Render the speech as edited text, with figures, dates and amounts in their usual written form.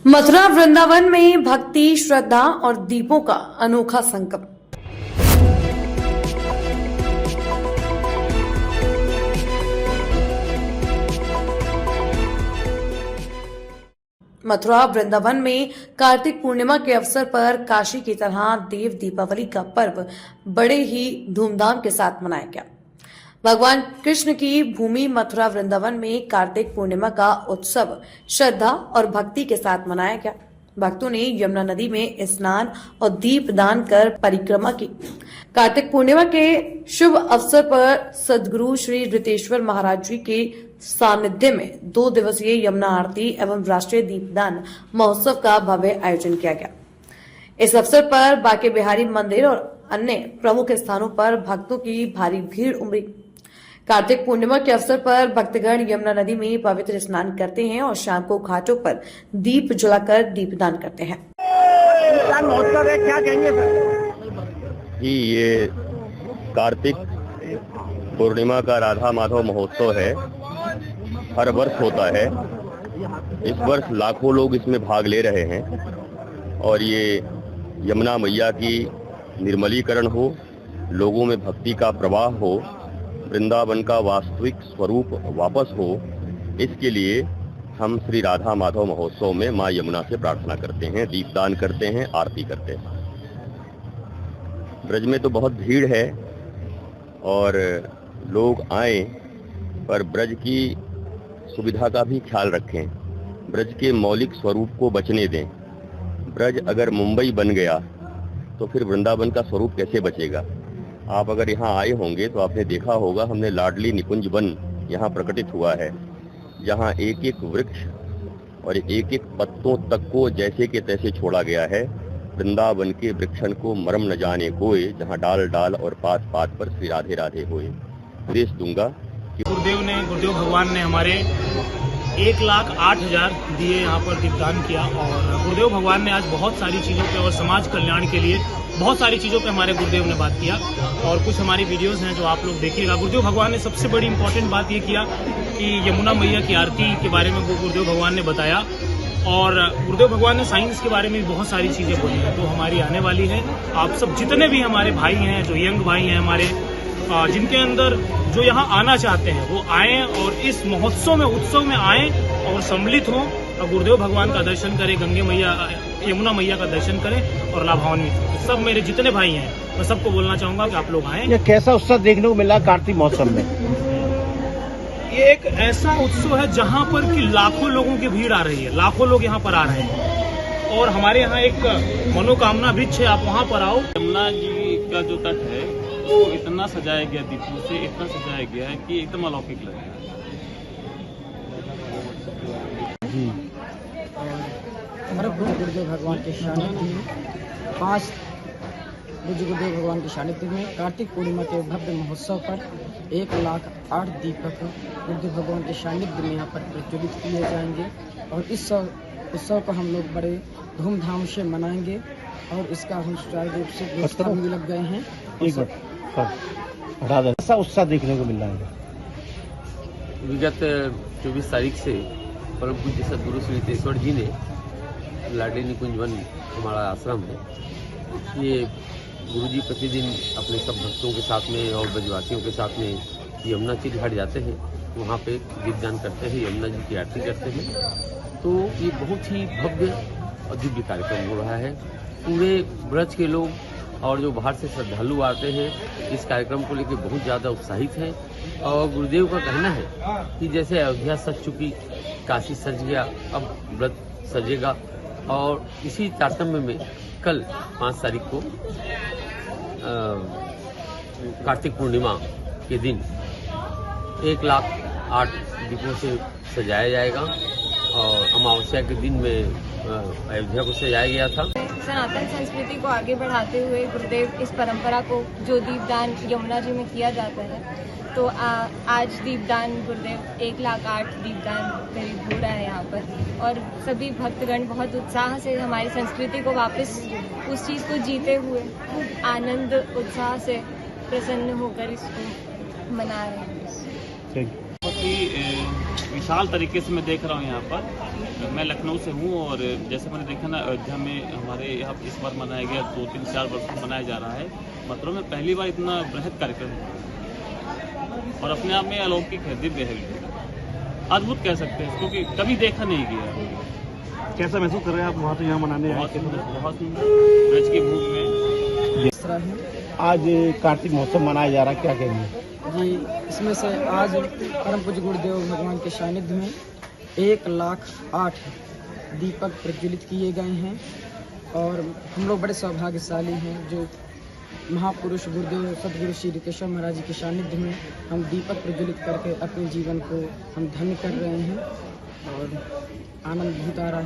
मथुरा वृंदावन में भक्ति, श्रद्धा और दीपों का अनोखा संगम। मथुरा वृंदावन में कार्तिक पूर्णिमा के अवसर पर काशी की तरह देव दीपावली का पर्व बड़े ही धूमधाम के साथ मनाया गया। भगवान कृष्ण की भूमि मथुरा वृंदावन में कार्तिक पूर्णिमा का उत्सव श्रद्धा और भक्ति के साथ मनाया गया। भक्तों ने यमुना नदी में स्नान और दीप दान कर परिक्रमा की। कार्तिक पूर्णिमा के शुभ अवसर पर सद्गुरु श्री ऋतेश्वर महाराज जी के सानिध्य में 2 दिवसीय यमुना आरती एवं राष्ट्रीय दीपदान महोत्सव का भव्य आयोजन किया गया। इस अवसर पर बांके बिहारी मंदिर और अन्य प्रमुख स्थानों पर भक्तों की भारी भीड़ उमड़ी। कार्तिक पूर्णिमा के अवसर पर भक्तगण यमुना नदी में पवित्र स्नान करते हैं और शाम को घाटों पर दीप जलाकर दीपदान करते हैं। महोत्सव है, क्या कहेंगे जी? ये कार्तिक पूर्णिमा का राधा माधव महोत्सव है, हर वर्ष होता है। इस वर्ष लाखों लोग इसमें भाग ले रहे हैं और ये यमुना मैया की निर्मलीकरण हो, लोगों में भक्ति का प्रवाह हो, वृंदावन का वास्तविक स्वरूप वापस हो, इसके लिए हम श्री राधा माधव महोत्सव में मां यमुना से प्रार्थना करते हैं, दीपदान करते हैं, आरती करते हैं। ब्रज में तो बहुत भीड़ है और लोग आए, पर ब्रज की सुविधा का भी ख्याल रखें, ब्रज के मौलिक स्वरूप को बचने दें। ब्रज अगर मुंबई बन गया तो फिर वृंदावन का स्वरूप कैसे बचेगा? आप अगर यहाँ आए होंगे तो आपने देखा होगा, हमने लाडली निकुंज वन यहाँ प्रकटित हुआ है, जहाँ एक एक वृक्ष और एक एक पत्तों तक को जैसे के तैसे छोड़ा गया है। वृंदावन के वृक्षण को मरम न जाने कोय, जहाँ डाल डाल और पात पात पर श्री राधे राधे होए। उपदेश दूंगा कि गुरुदेव भगवान ने हमारे 1,08,000 दिए यहाँ पर दीपदान किया और गुरुदेव भगवान ने आज बहुत सारी चीज़ों पे और समाज कल्याण के लिए बहुत सारी चीज़ों पे हमारे गुरुदेव ने बात किया और कुछ हमारी वीडियोस हैं जो आप लोग देखिएगा। गुरुदेव भगवान ने सबसे बड़ी इंपॉर्टेंट बात ये किया कि यमुना मैया की आरती के बारे में गुरुदेव भगवान ने बताया और गुरुदेव भगवान ने साइंस के बारे में भी बहुत सारी चीज़ें बोली हैं। तो हमारी आने वाली है, आप सब जितने भी हमारे भाई हैं, जो यंग भाई हैं हमारे, जिनके अंदर जो यहाँ आना चाहते हैं वो आएँ और इस महोत्सव में उत्सव में आएँ और सम्मिलित हों और गुरुदेव भगवान का दर्शन करें, गंगे मैया यमुना मैया का दर्शन करें और लाभान्वित हों। सब मेरे जितने भाई हैं मैं सबको बोलना चाहूंगा कि आप लोग आएँ। ये कैसा उत्सव देखने को मिला कार्तिक महोत्सव में? ये एक ऐसा उत्सव है जहाँ पर कि लाखों लोगों की भीड़ आ रही है, लाखों लोग यहाँ पर आ रहे हैं और हमारे यहाँ एक मनोकामना वृक्ष है, आप वहाँ पर आओ। यमुना जी का जो तट है वो इतना सजाया गया, दीपों से इतना सजाया गया है कि एकदम अलौकिक लग रहा है। हमारे गुरुदेव भगवान के सानिध्य में 5 गुरुदेव भगवान के सानिध्य में कार्तिक पूर्णिमा के भव्य महोत्सव पर 1,08,000 दीपक गुरुदेव भगवान के सानिध्य में यहाँ पर प्रज्वलित किए जाएंगे और इस उत्सव को हम लोग बड़े धूमधाम से मनाएंगे और इसका हम सुचारू रूप से व्यवस्था में लग गए हैं। ऐसा उत्साह देखने को मिल रहा है। विगत 24 तारीख से परम पूज्य सद्गुरु श्री ऋतेश्वर जी ने लाडली निकुंज वन हमारा आश्रम है, ये गुरुजी प्रतिदिन अपने सब भक्तों के साथ में और ब्रजवासियों के साथ में यमुना जी घाट जाते हैं, वहाँ पे दीपदान करते हैं, यमुना जी की आरती करते हैं। तो ये बहुत ही भव्य और दिव्य कार्यक्रम हो रहा है। पूरे ब्रज के लोग और जो बाहर से श्रद्धालु आते हैं इस कार्यक्रम को लेकर बहुत ज़्यादा उत्साहित हैं और गुरुदेव का कहना है कि जैसे अयोध्या सज चुकी, काशी सज गया, अब व्रत सजेगा और इसी तारतम्य में कल 5 तारीख को कार्तिक पूर्णिमा के दिन 1,08,000 दीपों से सजाया जाएगा और अमावस्या के दिन में अयोध्या को सजाया गया था। सनातन संस्कृति को आगे बढ़ाते हुए गुरुदेव इस परंपरा को जो दीपदान यमुना जी में किया जाता है, तो आज दीपदान गुरुदेव 1,08,000 दीपदान करीब हो रहा है यहाँ पर और सभी भक्तगण बहुत उत्साह से हमारी संस्कृति को वापस उस चीज़ को जीते हुए खूब आनंद उत्साह से प्रसन्न होकर इसको मना रहे हैं। ही विशाल तरीके से मैं देख रहा हूँ यहाँ पर। मैं लखनऊ से हूँ और जैसे मैंने देखा ना, अयोध्या में हमारे यहाँ इस बार मनाया गया, 2-3-4 वर्ष से मनाया जा रहा है। मथुरा में पहली बार इतना बृहद कार्यक्रम हुआ और अपने आप में अलौकिक है, दिव्य है, अद्भुत कह सकते हैं, क्योंकि कभी देखा नहीं गया। कैसा महसूस कर रहे हैं आप वहाँ तो यहाँ मनाने बहुत सुंदर, बहुत सुंदर ब्रज की भूमि में। इस तरह है आज कार्तिक महोत्सव मनाया जा रहा है, क्या कहेंगे? जी, इसमें से आज परम पूज्य गुरुदेव भगवान के सानिध्य में 1,08 दीपक प्रज्वलित किए गए हैं और हम लोग बड़े सौभाग्यशाली हैं जो महापुरुष गुरुदेव सदगुरु श्री रितेश्वर महाराज जी के सानिध्य में हम दीपक प्रज्वलित करके अपने जीवन को हम धन्य कर रहे हैं और आनंद बहुत आ रहा है।